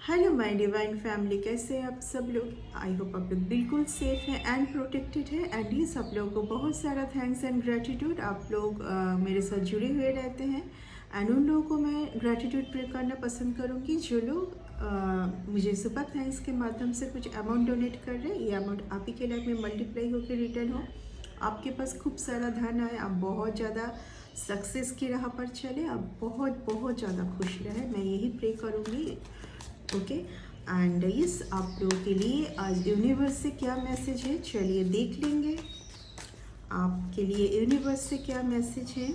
Hello my divine family, कैसे हैं आप सब लोग। आई होप आप लोग बिल्कुल सेफ हैं एंड प्रोटेक्टेड है। एंड ये सब लोगों को बहुत सारा थैंक्स एंड ग्रेटिट्यूड। आप लोग मेरे साथ जुड़े हुए रहते हैं एंड उन लोगों को मैं ग्रेटिट्यूड प्रे करना पसंद करूँगी जो लोग मुझे सुपर थैंक्स के माध्यम से कुछ अमाउंट डोनेट कर रहे हैं। ये अमाउंट आप ही के लाइफ में मल्टीप्लाई होकर रिटर्न हो, आपके पास खूब सारा धन आए, आप बहुत ज़्यादा सक्सेस की राह पर चले, आप बहुत बहुत ज़्यादा खुश रहे। मैं यही प्रे करूँगी। ओके एंड यस, आप लोगों के लिए आज यूनिवर्स से क्या मैसेज है चलिए देख लेंगे। आपके लिए यूनिवर्स से क्या मैसेज है।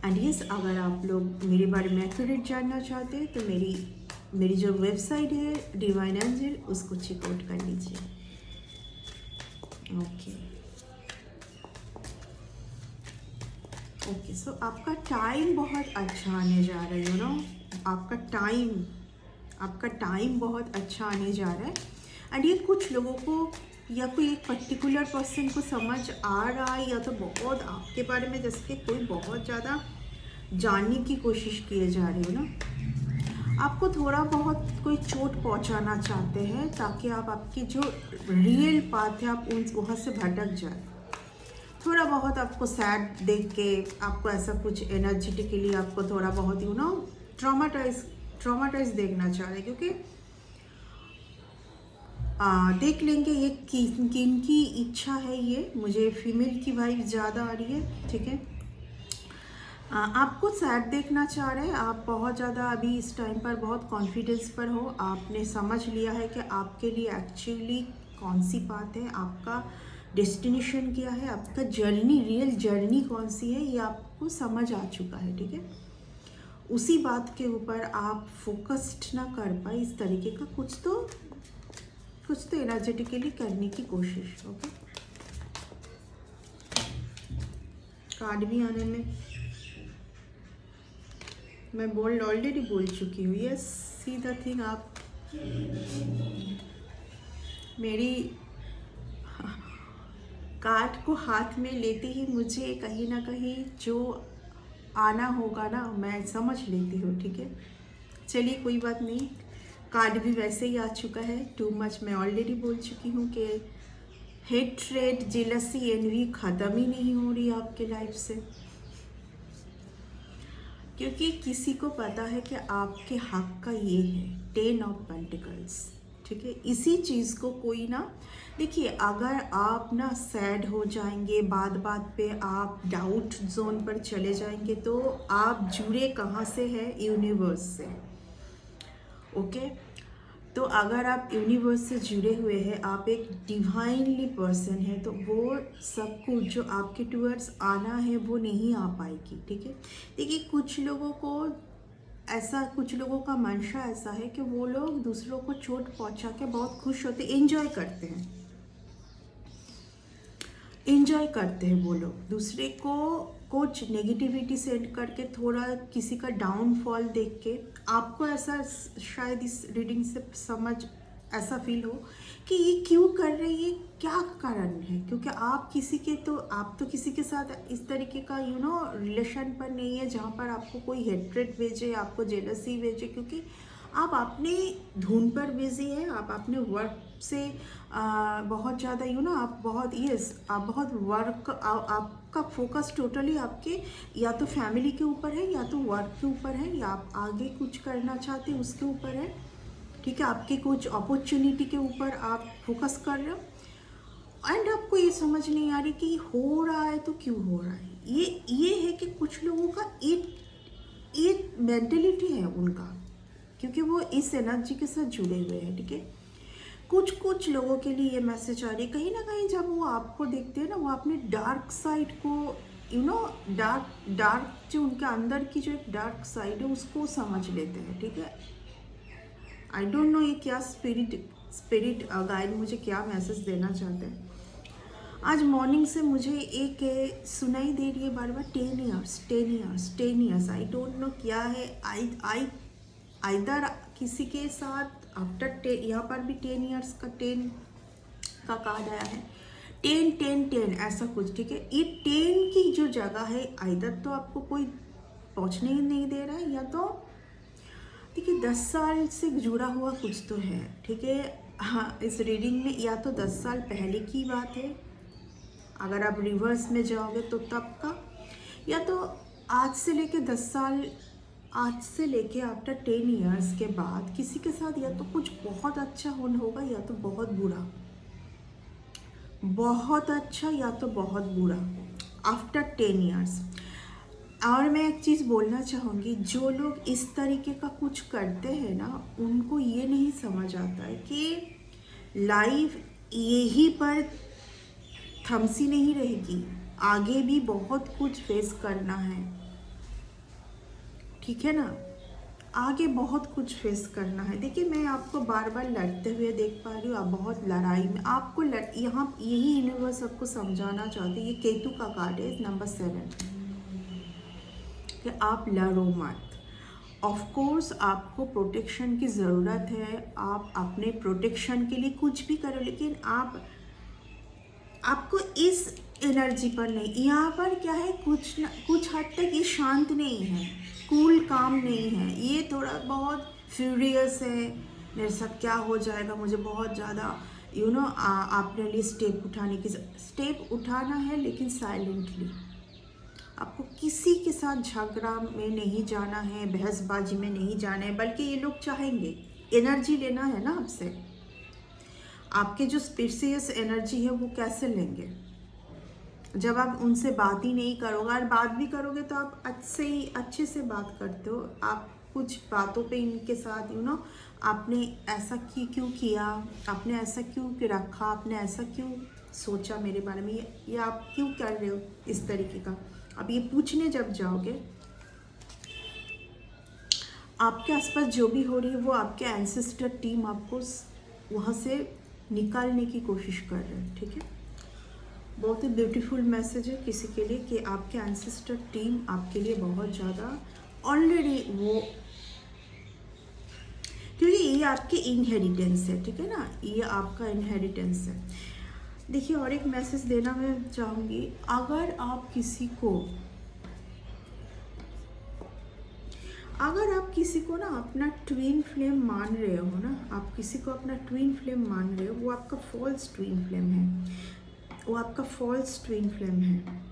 एंड यस, अगर आप लोग मेरे बारे में एक्यूरेट जानना चाहते हैं तो मेरी जो वेबसाइट है डिवाइन एंजल, उसको चेकआउट कर लीजिए। ओके सो आपका टाइम बहुत अच्छा आने जा रहा है, यू नो आपका टाइम बहुत अच्छा आने जा रहा है। एंड ये कुछ लोगों को या कोई एक पर्टिकुलर पर्सन को समझ आ रहा है, या तो बहुत आपके बारे में जैसे कि कोई बहुत ज़्यादा जानने की कोशिश किए जा रही हो ना। आपको थोड़ा बहुत कोई चोट पहुंचाना चाहते हैं ताकि आप आपकी जो रियल पाथ है आप वहाँ से भटक जाए। थोड़ा बहुत आपको सैड देख के आपको ऐसा कुछ एनर्जेटिकली आपको थोड़ा बहुत ट्रॉमाटाइज देखना चाह रहे, क्योंकि देख लेंगे ये किन की इच्छा है। ये मुझे फीमेल की वाइब ज़्यादा आ रही है, ठीक है। आपको सैड देखना चाह रहे हैं। आप बहुत ज़्यादा अभी इस टाइम पर बहुत कॉन्फिडेंस पर हो। आपने समझ लिया है कि आपके लिए एक्चुअली कौन सी बात है, आपका डेस्टिनेशन क्या है, आपका जर्नी, रियल जर्नी कौन सी है, ये आपको समझ आ चुका है, ठीक है। उसी बात के ऊपर आप फोकस्ड ना कर पाए इस तरीके का कुछ तो एनर्जेटिकली करने की कोशिश। ओके, कार्ड भी आने में मैं ऑलरेडी बोल चुकी हूँ। यस, सी द थिंग, आप मेरी कार्ड को हाथ में लेते ही मुझे कहीं ना कहीं जो आना होगा ना मैं समझ लेती हूँ, ठीक है। चलिए कोई बात नहीं, कार्ड भी वैसे ही आ चुका है। टू मच मैं ऑलरेडी बोल चुकी हूँ कि हेट्रेड, जेलसी, एनवी ख़त्म ही नहीं हो रही आपके लाइफ से, क्योंकि किसी को पता है कि आपके हक का ये है 10 ऑफ पेंटिकल्स, ठीक है। इसी चीज़ को कोई ना, देखिए अगर आप ना सैड हो जाएंगे, बात बात पे आप डाउट जोन पर चले जाएंगे, तो आप जुड़े कहाँ से है, यूनिवर्स से। ओके, तो अगर आप यूनिवर्स से जुड़े हुए हैं, आप एक डिवाइनली पर्सन है, तो वो सब कुछ जो आपके टूवर्ड्स आना है वो नहीं आ पाएगी, ठीक है। देखिए कुछ लोगों का मंशा ऐसा है कि वो लोग दूसरों को चोट पहुंचा के बहुत खुश होते, एंजॉय करते हैं वो लोग। दूसरे को कुछ नेगेटिविटी सेंड करके, थोड़ा किसी का डाउनफॉल देख के आपको ऐसा शायद इस रीडिंग से समझ ऐसा फील हो कि ये क्यों कर रहे हैं, ये क्या कारण है। क्योंकि आप तो किसी के साथ इस तरीके का रिलेशन पर नहीं है जहाँ पर आपको कोई हेट्रेड भेजे, आपको जेलसी भेजे, क्योंकि आप अपने धुन पर बिजी है, आप अपने वर्क से बहुत ज़्यादा आप बहुत वर्क, आपका फोकस टोटली आपके या तो फैमिली के ऊपर है या तो वर्क के ऊपर है, या आप आगे कुछ करना चाहते हैं उसके ऊपर है, ठीक है। आपके कुछ अपॉर्चुनिटी के ऊपर आप फोकस कर रहे हो एंड आपको ये समझ नहीं आ रही कि हो रहा है तो क्यों हो रहा है। ये है कि कुछ लोगों का एक मेंटेलिटी है उनका, क्योंकि वो इस एनर्जी के साथ जुड़े हुए हैं, ठीक है। कुछ लोगों के लिए ये मैसेज आ रही है, कहीं ना कहीं जब वो आपको देखते हैं ना, वो अपने डार्क साइड को डार्क जो उनके अंदर की जो एक डार्क साइड है उसको समझ लेते हैं, ठीक है। आई डोंट नो ये क्या स्पिरिट गाइड मुझे क्या मैसेज देना चाहते हैं। आज मॉर्निंग से मुझे एक सुनाई दे रही है बार बार, 10 ईयर्स। आई डोंट नो क्या है। आई आइदर किसी के साथ आफ्टर 10, यहाँ पर भी 10 ईयर्स का 10 का कार्ड आया है, 10 ऐसा कुछ, ठीक है। ये 10 की जो जगह है, आइदर तो आपको कोई पहुँचने ही नहीं दे रहा है, या तो देखिए 10 साल से जुड़ा हुआ कुछ तो है, ठीक है। हाँ, इस रीडिंग में या तो 10 साल पहले की बात है, अगर आप रिवर्स में जाओगे तो तब का, या तो आज से लेके 10 साल, आज से लेके आफ्टर 10 ईयर्स के बाद किसी के साथ या तो कुछ बहुत अच्छा होगा या तो बहुत बुरा, बहुत अच्छा या तो बहुत बुरा आफ्टर 10 ईयर्स। और मैं एक चीज़ बोलना चाहूँगी, जो लोग इस तरीके का कुछ करते हैं ना, उनको ये नहीं समझ आता है कि लाइफ यही पर थमसी नहीं रहेगी, आगे भी बहुत कुछ फेस करना है, ठीक है ना। आगे बहुत कुछ फेस करना है। देखिए मैं आपको बार बार लड़ते हुए देख पा रही हूँ, आप बहुत लड़ाई में, आपको यहाँ यही यूनिवर्स आपको समझाना चाहते हैं। ये केतु का कार्ड है, नंबर 7, कि आप लड़ो मत। ऑफ कोर्स आपको प्रोटेक्शन की ज़रूरत है, आप अपने प्रोटेक्शन के लिए कुछ भी करो, लेकिन आपको इस एनर्जी पर नहीं, यहाँ पर क्या है, कुछ हद तक ये शांत नहीं है, कूल काम नहीं है, ये थोड़ा बहुत फ्यूरियस है, मेरे साथ क्या हो जाएगा, मुझे बहुत ज़्यादा अपने लिए स्टेप उठाना है, लेकिन साइलेंटली। आपको किसी के साथ झगड़ा में नहीं जाना है, बहसबाजी में नहीं जाना है, बल्कि ये लोग चाहेंगे एनर्जी लेना है ना आपसे। आपके जो स्पेसियस एनर्जी है वो कैसे लेंगे, जब आप उनसे बात ही नहीं करोगे, और बात भी करोगे तो आप अच्छे से बात करते हो। आप कुछ बातों पे इनके साथ आपने ऐसा क्यों किया, आपने ऐसा क्यों रखा, आपने ऐसा क्यों सोचा मेरे बारे में, ये आप क्यों कर रहे हो इस तरीके का। अब ये पूछने जब जाओगे, आपके आसपास जो भी हो रही है वो आपके एंसेस्टर टीम आपको वहाँ से निकालने की कोशिश कर रहे हैं, ठीक है। बहुत ही ब्यूटीफुल मैसेज है किसी के लिए कि आपके एंसेस्टर टीम आपके लिए बहुत ज़्यादा ऑलरेडी वो, क्योंकि ये आपकी इनहेरिटेंस है, ठीक है ना, ये आपका इनहेरिटेंस है। देखिए और एक मैसेज देना मैं चाहूँगी, अगर आप किसी को ना अपना ट्विन फ्लेम मान रहे हो ना, आप किसी को अपना ट्विन फ्लेम मान रहे हो, वो आपका फॉल्स ट्विन फ्लेम है, वो आपका फॉल्स ट्विन फ्लेम है,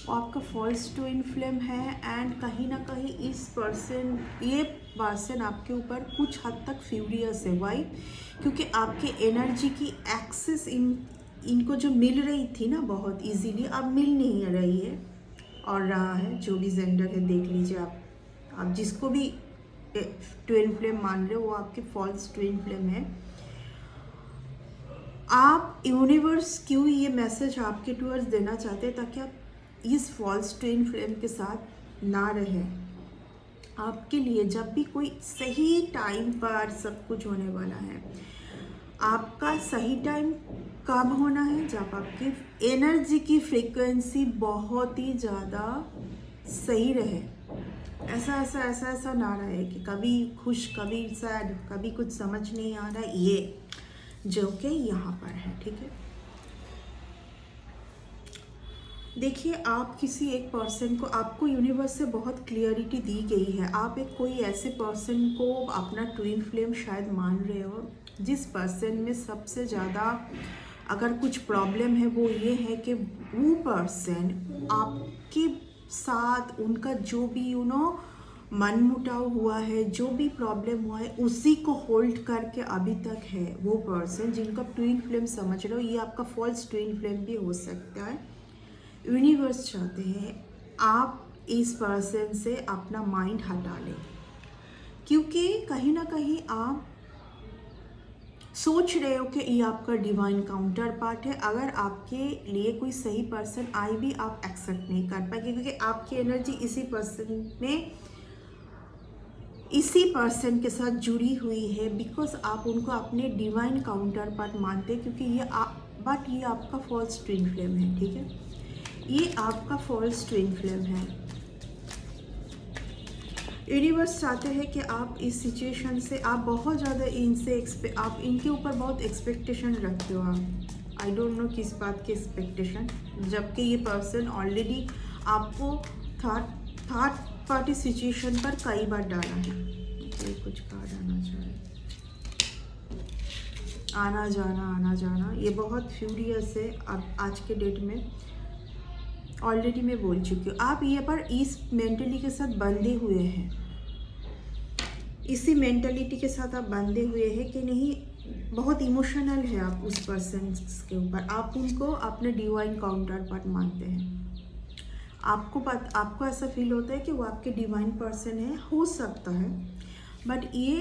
वो आपका फॉल्स ट्विन फ्लेम है। एंड कहीं ना कहीं ये पर्सन आपके ऊपर कुछ हद तक फ्यूरियस है। वाई? क्योंकि आपके एनर्जी की एक्सेस इनको जो मिल रही थी ना बहुत इजीली, अब मिल नहीं रही है और रहा है। जो भी जेंडर है देख लीजिए आप जिसको भी ट्विन फ्लेम मान रहे हो, वो आपके फॉल्स ट्विन फ्लेम है। आप यूनिवर्स क्यों ये मैसेज आपके टूवर्ड्स देना चाहते हैं, ताकि आप इस फॉल्स ट्विन फ्लेम के साथ ना रहें। आपके लिए जब भी कोई सही टाइम पर सब कुछ होने वाला है। आपका सही टाइम कब होना है? जब आपकी एनर्जी की फ्रीक्वेंसी बहुत ही ज़्यादा सही रहे। ऐसा ना रहे कि कभी खुश कभी सैड, कभी कुछ समझ नहीं आ रहा, ये जो कि यहाँ पर है, ठीक है। देखिए आप किसी एक पर्सन को, आपको यूनिवर्स से बहुत क्लियरिटी दी गई है। आप कोई ऐसे पर्सन को अपना ट्विन फ्लेम शायद मान रहे हो, जिस पर्सन में सबसे ज़्यादा अगर कुछ प्रॉब्लम है वो ये है कि वो पर्सन आपके साथ उनका जो भी मनमुटाव हुआ है, जो भी प्रॉब्लम हुआ है, उसी को होल्ड करके अभी तक है। वो पर्सन जिनको आप ट्विन फ्लेम समझ रहे हो, ये आपका फॉल्स ट्विन फ्लेम भी हो सकता है। यूनिवर्स चाहते हैं आप इस पर्सन से अपना माइंड हटा लें, क्योंकि कहीं ना कहीं आप सोच रहे हो कि ये आपका डिवाइन काउंटर पार्ट है। अगर आपके लिए कोई सही पर्सन आए भी, आप एक्सेप्ट नहीं कर पाएंगे, क्योंकि आपकी एनर्जी इसी पर्सन के साथ जुड़ी हुई है। बिकॉज आप उनको अपने डिवाइन काउंटर पार्ट मानते हैं, क्योंकि ये आपका फॉल्स ट्विन फ्लेम है, ठीक है। ये आपका फॉल्स ट्विन फ्लेम है। यूनिवर्स चाहते हैं कि आप इस सिचुएशन से, आप बहुत ज़्यादा आप इनके ऊपर बहुत एक्सपेक्टेशन रखते हो। आप आई डोंट नो किस बात की एक्सपेक्टेशन, जबकि ये पर्सन ऑलरेडी आपको पार्टी सिचुएशन पर कई बार डाला है। कोई कुछ कार्ड आना चाहे, आना जाना, ये बहुत फ्यूरियस है। अब आज के डेट में ऑलरेडी मैं बोल चुकी हूँ, आप ये पर इस मेंटलिटी के साथ बंधे हुए हैं, इसी मेंटलिटी के साथ आप बंधे हुए हैं कि नहीं, बहुत इमोशनल है आप उस पर्सन के ऊपर, आप उनको अपने डिवाइन काउंटर पार्ट मानते हैं। आपको ऐसा फील होता है कि वो आपके डिवाइन पर्सन है, हो सकता है, बट ये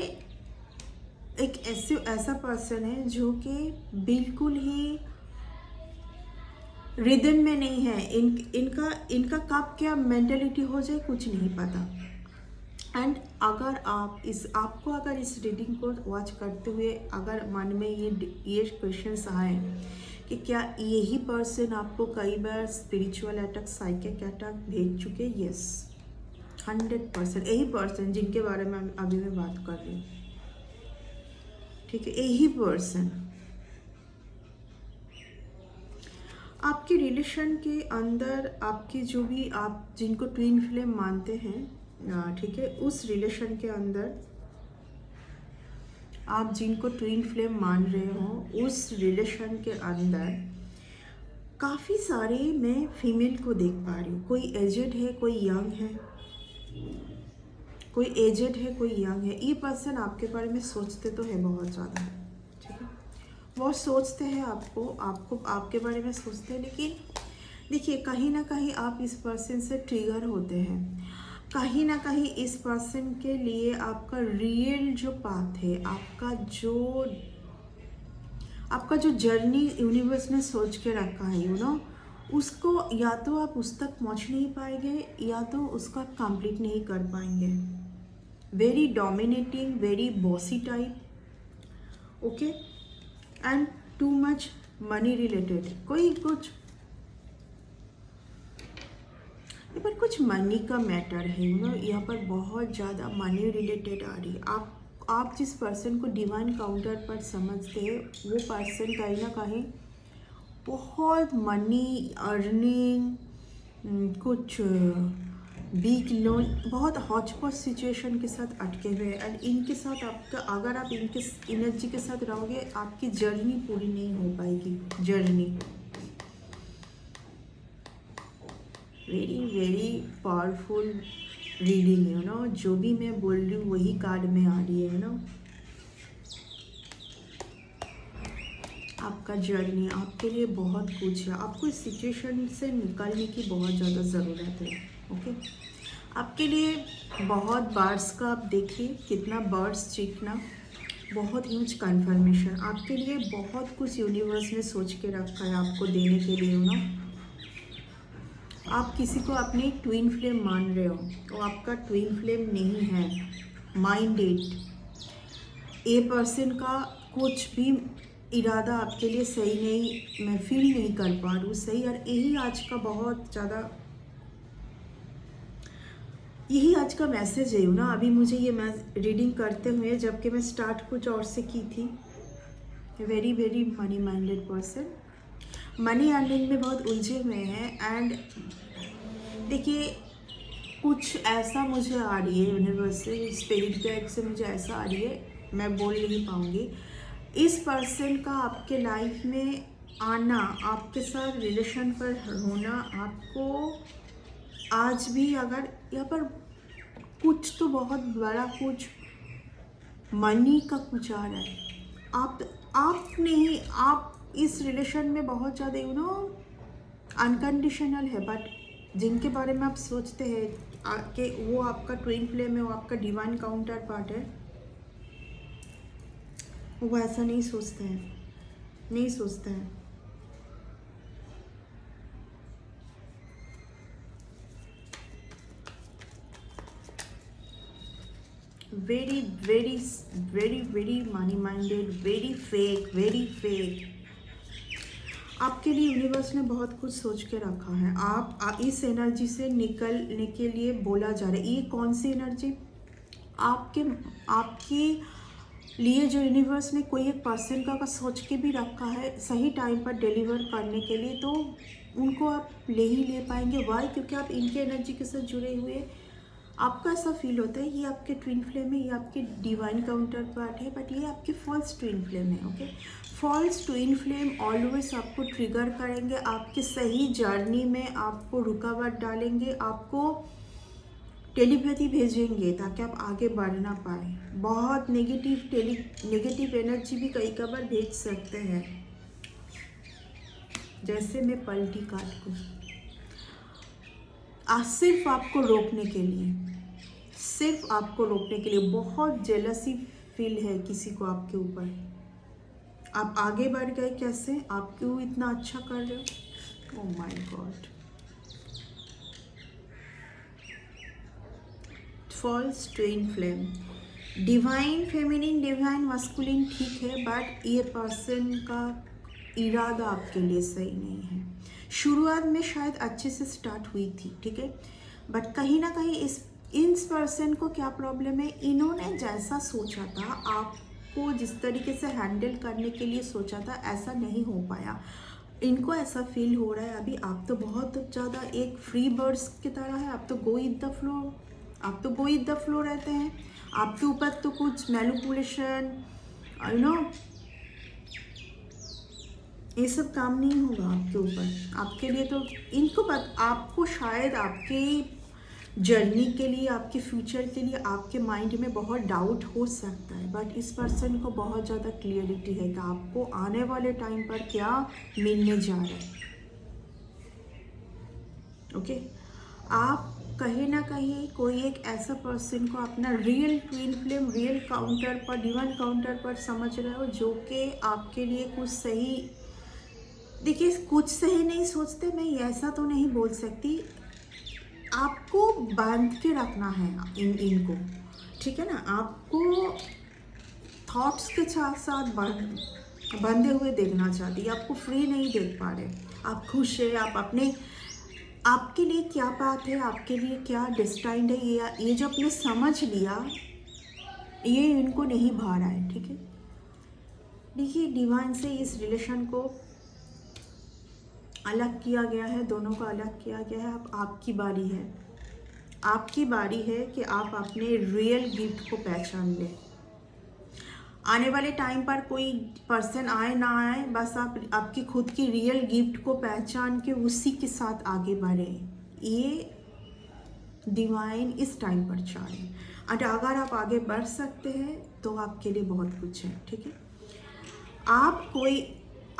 एक ऐसा पर्सन है जो कि बिल्कुल ही रिदम में नहीं है। इनका कब क्या मेंटलिटी हो जाए कुछ नहीं पता। एंड अगर आपको अगर इस रीडिंग को वॉच करते हुए अगर मन में ये क्वेश्चंस आए कि क्या यही पर्सन आपको कई बार स्पिरिचुअल अटैक, साइकिक अटैक भेज चुके, यस 100% यही पर्सन जिनके बारे में अभी मैं बात कर रही हूँ, ठीक है, यही पर्सन आपके रिलेशन के अंदर, आपकी जो भी आप जिनको ट्विन फ्लेम मानते हैं, ठीक है, उस रिलेशन के अंदर आप जिनको ट्विन फ्लेम मान रहे हो उस रिलेशन के अंदर काफ़ी सारे मैं फीमेल को देख पा रही हूँ। कोई एजेड है, कोई यंग है, कोई एजेड है, कोई यंग है। ये पर्सन आपके बारे में सोचते तो है बहुत ज़्यादा, ठीक है, बहुत सोचते हैं आपको आपके बारे में सोचते हैं, लेकिन देखिए कहीं ना कहीं आप इस पर्सन से ट्रिगर होते हैं। कहीं ना कहीं इस पर्सन के लिए आपका रियल जो पाथ है, आपका जो जर्नी यूनिवर्स ने सोच के रखा है, उसको या तो आप उस तक पहुंच नहीं पाएंगे या तो उसको आप कंप्लीट नहीं कर पाएंगे। Very dominating, very bossy type, okay, and too much money related, कुछ मनी का मैटर है, यहाँ पर बहुत ज़्यादा मनी रिलेटेड आ रही है। आप जिस पर्सन को डिवाइन काउंटर पर समझते हैं वो पर्सन कहीं ना कहीं बहुत मनी अर्निंग, कुछ बिग लोन, बहुत हॉचपॉच सिचुएशन के साथ अटके हुए हैं। एंड इनके साथ अगर आप इनके एनर्जी के साथ रहोगे आपकी जर्नी पूरी नहीं हो पाएगी। जर्नी वेरी पावरफुल रीडिंग, जो भी मैं बोल रही हूँ वही कार्ड में आ रही है, आपका जर्नी आपके लिए बहुत कुछ है, आपको इस सिचुएशन से निकलने की बहुत ज़्यादा ज़रूरत है, ओके। आपके लिए बहुत बर्ड्स का आप देखिए, कितना बर्ड्स चीखना, बहुत ह्यूज कन्फर्मेशन, आपके लिए बहुत कुछ यूनिवर्स ने सोच के रखा है आपको देने के लिए, आप किसी को अपनी ट्विन फ्लेम मान रहे हो, वो आपका ट्विन फ्लेम नहीं है, माइंडेड। ए पर्सन का कुछ भी इरादा आपके लिए सही नहीं, मैं फील नहीं कर पा रही हूँ सही। और यही आज का मैसेज है ना। अभी मुझे ये रीडिंग करते हुए, जबकि मैं स्टार्ट कुछ और से की थी, very very money minded person, money earning में बहुत उलझे हुए हैं। एंड देखिए कुछ ऐसा मुझे आ रही है यूनिवर्स से, स्पिरिट गाइड से मुझे ऐसा आ रही है, मैं बोल नहीं पाऊँगी। इस पर्सन का आपके लाइफ में आना, आपके साथ रिलेशन पर होना, आपको आज भी अगर यहाँ पर कुछ तो बहुत बड़ा कुछ मनी का कुछ आ रहा है, आप इस रिलेशन में बहुत ज़्यादा अनकंडीशनल है, बट जिनके बारे में आप सोचते हैं कि वो आपका ट्विन फ्लेम है, वो आपका डिवाइन काउंटर पार्ट है, वो ऐसा नहीं सोचते हैं। Very very very very money minded, very fake. आपके लिए यूनिवर्स ने बहुत कुछ सोच के रखा है। आप इस एनर्जी से निकलने के लिए बोला जा रहा है। ये कौन सी एनर्जी? आपके लिए जो यूनिवर्स ने कोई एक पर्सन का सोच के भी रखा है सही टाइम पर डिलीवर करने के लिए, तो उनको आप ले ही ले पाएंगे। वाई? क्योंकि आप इनके एनर्जी के साथ जुड़े हुए आपको ऐसा फील होता है ये आपके ट्विन फ्लेम है, ये आपके डिवाइन काउंटर पार्ट है, बट ये आपके फॉल्स ट्विन फ्लेम है। Okay, false twin flame always आपको ट्रिगर करेंगे, आपके सही जर्नी में आपको रुकावट डालेंगे, आपको टेलीपैथी भेजेंगे ताकि आप आगे बढ़ ना पाए। बहुत नेगेटिव एनर्जी भी कई बार भेज सकते हैं, जैसे मैं पलटी काट को सिर्फ आपको रोकने के लिए, सिर्फ आपको रोकने के लिए। बहुत जेलसी फील है किसी को आपके ऊपर। आप आगे बढ़ गए कैसे, आप क्यों इतना अच्छा कर रहे हो। Oh my god, false twin flame, divine feminine divine masculine ठीक है, बट ये पर्सन का इरादा आपके लिए सही नहीं है। शुरुआत में शायद अच्छे से स्टार्ट हुई थी, ठीक है, बट कहीं ना कहीं इस पर्सन को क्या प्रॉब्लम है, इन्होंने जैसा सोचा था, आपको जिस तरीके से हैंडल करने के लिए सोचा था, ऐसा नहीं हो पाया। इनको ऐसा फील हो रहा है अभी आप तो बहुत ज़्यादा एक फ्री बर्ड्स की तरह है, आप तो गो विद द फ्लो, आप तो गो विद द फ्लो रहते हैं। आपके ऊपर तो कुछ मैनिपुलेशन ये सब काम नहीं होगा आपके ऊपर। आपके लिए तो आपको शायद आपके जर्नी के लिए, आपके फ्यूचर के लिए आपके माइंड में बहुत डाउट हो सकता है, बट इस पर्सन को बहुत ज़्यादा क्लियरिटी है कि आपको आने वाले टाइम पर क्या मिलने जा रहा है। ओके, आप कहीं ना कहीं कोई एक ऐसा पर्सन को अपना real twin flame, real counter पर, डिवाइन काउंटर पर समझ रहे हो, जो कि आपके लिए कुछ सही, देखिए कुछ सही नहीं सोचते, मैं ऐसा तो नहीं बोल सकती, आपको बांध के रखना है इनको, ठीक है ना। आपको थॉट्स के साथ साथ बंधे हुए देखना चाहती है, आपको फ्री नहीं देख पा रहे। आप खुश है, आप अपने, आपके लिए क्या बात है, आपके लिए क्या डिस्टाइंड है, ये जो आपने समझ लिया, ये इनको नहीं भा रहा है, ठीक है। देखिए डिवाइन से इस रिलेशन को अलग किया गया है, दोनों को अलग किया गया है। अब आपकी बारी है, आपकी बारी है कि आप अपने रियल गिफ्ट को पहचान लें। आने वाले टाइम पर कोई पर्सन आए ना आए, बस आप आपकी खुद की रियल गिफ्ट को पहचान के उसी के साथ आगे बढ़ें। ये डिवाइन इस टाइम पर चाह रहे हैं, और अगर आप आगे बढ़ सकते हैं तो आपके लिए बहुत कुछ है, ठीक है।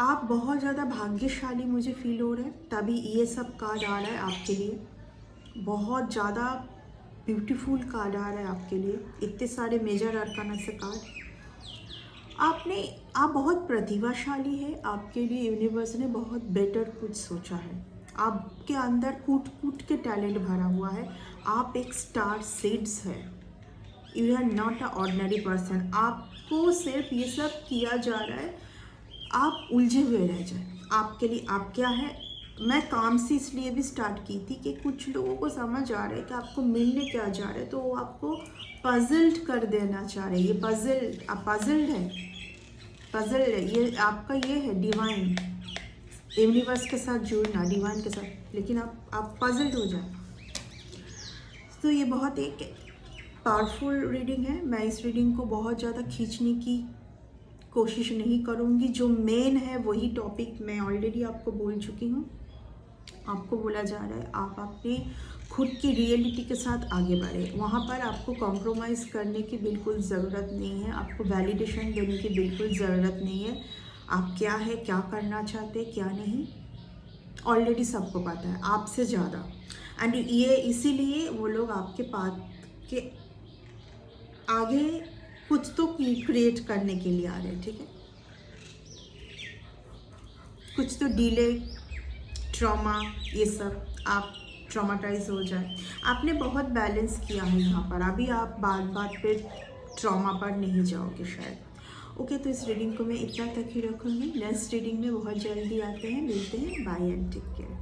आप बहुत ज़्यादा भाग्यशाली मुझे फील हो रहा है, तभी ये सब कार्ड आ रहा है आपके लिए। बहुत ज़्यादा ब्यूटीफुल कार्ड आ रहा है आपके लिए, इतने सारे मेजर अरकाना से कार्ड। आप बहुत प्रतिभाशाली है, आपके लिए यूनिवर्स ने बहुत बेटर कुछ सोचा है। आपके अंदर कूट कूट के टैलेंट भरा हुआ है, आप एक स्टार सीड्स है, you are not a ordinary person. आपको सिर्फ ये सब किया जा रहा है, आप उलझे हुए रह जाए। आपके लिए आप क्या है, मैं काम से इसलिए भी स्टार्ट की थी कि कुछ लोगों को समझ आ रहा है कि आपको मिलने क्या जा रहा है, तो वो आपको पजल्ड कर देना चाह रहे हैं। ये पजल्ड, आप पजल्ड है, ये आपका ये है डिवाइन, यूनिवर्स के साथ जुड़ना, डिवाइन के साथ, लेकिन आप पजल्ड हो जाए। तो ये बहुत एक पावरफुल रीडिंग है। मैं इस रीडिंग को बहुत ज़्यादा खींचने की कोशिश नहीं करूँगी, जो मेन है वही टॉपिक मैं ऑलरेडी आपको बोल चुकी हूँ। आपको बोला जा रहा है आप अपने खुद की रियलिटी के साथ आगे बढ़े, वहाँ पर आपको कॉम्प्रोमाइज़ करने की बिल्कुल ज़रूरत नहीं है, आपको वैलिडेशन देने की बिल्कुल ज़रूरत नहीं है। आप क्या है, क्या करना चाहते, क्या नहीं, ऑलरेडी सबको पता है आपसे ज़्यादा। एंड ये इसीलिए वो लोग आपके पास के आगे कुछ तो क्रिएट करने के लिए आ रहे हैं, ठीक है। कुछ तो डिले, ट्रॉमा, ये सब आप ट्रॉमाटाइज हो जाए। आपने बहुत बैलेंस किया है यहाँ पर, अभी आप बात पे ट्रॉमा पर नहीं जाओगे शायद। ओके, तो इस रीडिंग को मैं इतना तक ही रखूँगी। नेक्स्ट रीडिंग में बहुत जल्दी आते हैं, मिलते हैं, बाय एंड टेक केयर।